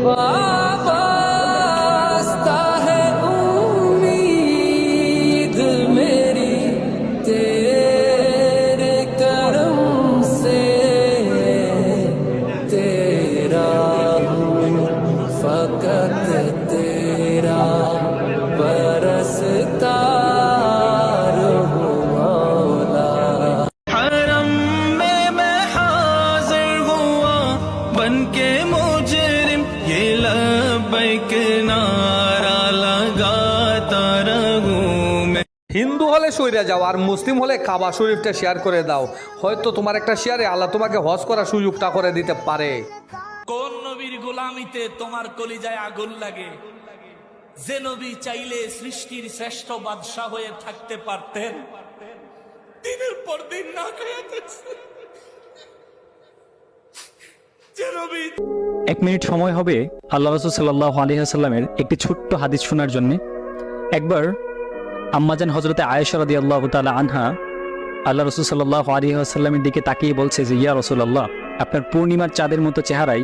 वाबस्ता है उम्मीद मेरी तेरे करम से, तेरा हूँ फकत तेरा बरसता रहूं मौला। हरम में मैं हाजिर हुआ बनके मुजरिम, ये लब्बैक नारा लगाता रहूं मैं। হিন্দু হলে সইরা যাও আর মুসলিম হলে কাবা শরীফটা শেয়ার করে দাও, হয়তো তোমার একটা শেয়ারে আল্লাহ তোমাকে হজ করার সুযোগটা করে দিতে পারে। কোন নবীর গোলামিতে তোমার কলিজায় আগুন লাগে? যে নবী চাইলে সৃষ্টির শ্রেষ্ঠ বাদশাহ হয়ে থাকতে পারতেন, দিনের পর দিন না খেয়ে থাকছেন। যে নবী 1 মিনিট সময় হবে আল্লাহ রাসূল সাল্লাল্লাহু আলাইহি ওয়াসাল্লামের একটি ছোট্ট হাদিস শোনার জন্য। একবার আম্মাজান হযরতে আয়েশা রাদিয়াল্লাহু তাআলা আনহা আল্লাহ রাসূল সাল্লাল্লাহু আলাইহি ওয়াসাল্লামের দিকে তাকিয়ে বলছে যে, ইয়া রাসূলুল্লাহ, আপনার পূর্ণিমার চাঁদের মতো চেহারায়